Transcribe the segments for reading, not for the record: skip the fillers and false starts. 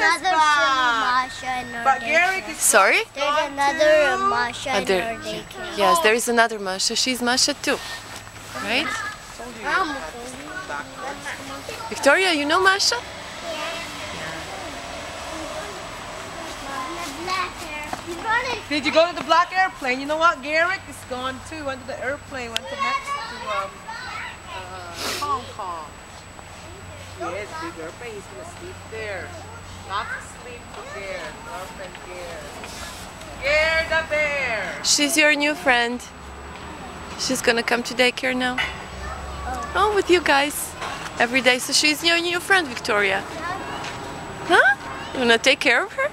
another Masha in our But daycare. Garrick is Sorry? There's another Masha in Other- our daycare. Yes, there is another Masha. She's Masha too. Right? Victoria, you know Masha? Did you go to the black airplane? You know what? Garrick is gone too. Went to the airplane. Went to Hong Kong. Yes, big airplane. He's gonna sleep there. Not to sleep for Gare. Girlfriend Gare. Gare the bear. She's your new friend. She's gonna come to daycare now. Oh, with you guys every day. So she's your new friend, Victoria. Huh? You wanna take care of her?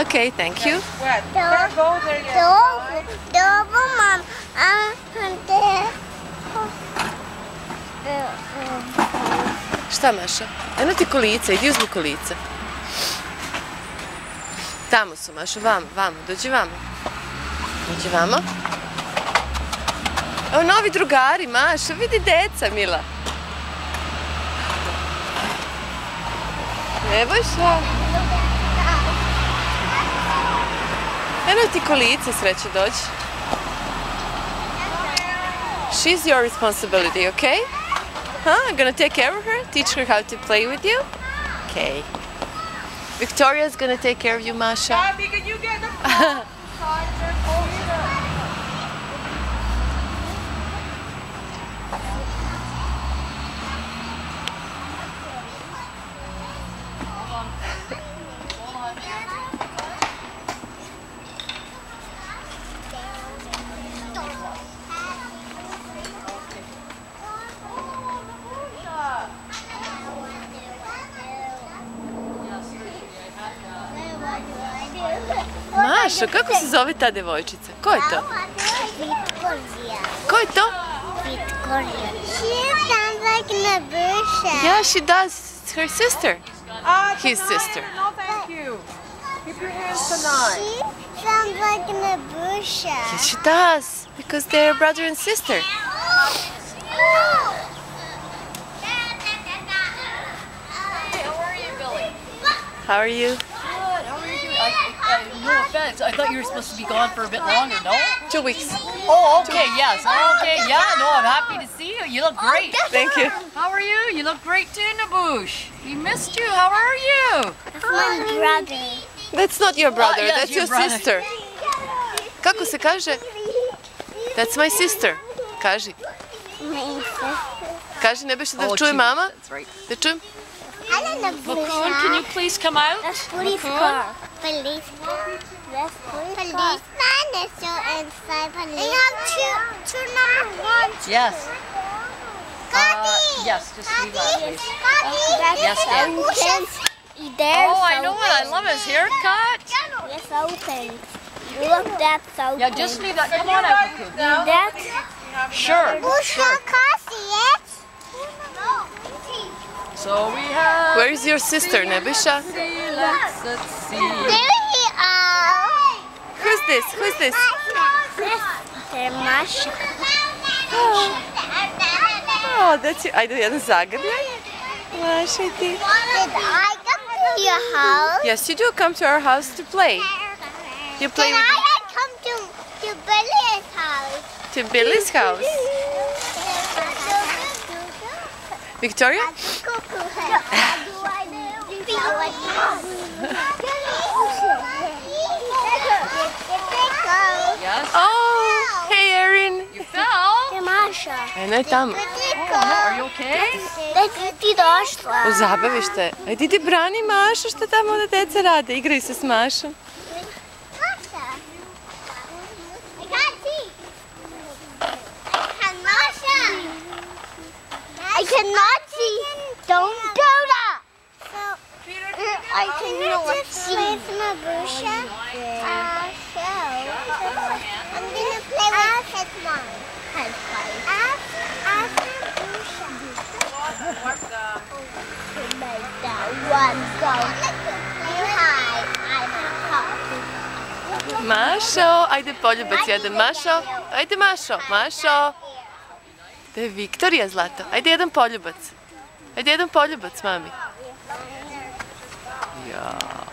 Okay, thank you. What? Can't go there yet. Mom. Šta, Maša? Eno ti kolica, idi uzmi kolica. Tamo su, Maša, vamo, dođi vamo. Dođi vamo. Evo novi drugari, Maša, vidi deca, mila. Nebojša. Eno ti kolica, sreće, dođi. She's your responsibility, okay? Huh? I'm gonna take care of her, teach her how to play with you. Okay. Victoria's gonna take care of you, Masha. Bobby, can you get the phone? Maša, kako se zove ta devojčica? Ko je to? Victoria. Ko je to? Victoria. She sounds like Nabusha. Yeah, she does. It's her sister. His sister. No, thank you. Keep your hands tonight. She sounds like Nabusha. Yes, she does. Because they're brother and sister. How are you? Good. How are you doing? No offense. I thought you were supposed to be gone for a bit longer, no? 2 weeks. Oh, okay, yes. Okay, yeah, no, I'm happy to see you. You look great. Thank you. How are you? You look great too, Nabush. We missed you. How are you? That's my brother. That's not your brother, yes, that's your your brother. sister. Kako se kaže? That's my sister. Kaži. My sister. Kaži, ne biš da Oh, čuje she- mama? That's right. Da čujem? I don't know Cocoon, can you please come out? That's police car. Police car. That's police car. Policeman is still inside police. They have two number ones. Yes. Gotti! Yes, just leave that, please. That's Yes, ma'am. There's Oh, I know it. I love his haircut. Yes, so things. Look, that's so Yeah, just leave that. Come on out, Cocoon. That's Sure. Busha Kasi, yes? So we have... Where is your sister, Nebisha? Let's see. There he are. Who's this? Who's this? They're Masha. Oh, that's you. Ajde, jedan zagrljaj. Maša i ti. Did I come to your house? Yes, you do come to our house to play. You play Did with I come to Billy's house? to Billy's house. Victoria? Yes. Oh, hey Erin. You fell. Masha. Eno je tamo. Are you okay? Ti došla. U zabavište. Ajde idi brani Mašu, šta tamo da deca rade. Igraju se s Mašom. Masha. I can't see. Masha. I cannot see. Don't do that. I cannot see. Nabusha. I'm gonna play with his mom. Mašo, ajde poljubac jedan. Mašo, ajde Mašo. Mašo. Da je Viktorija, zlato. Ajde jedan poljubac. Ajde jedan poljubac, mami. Yeah.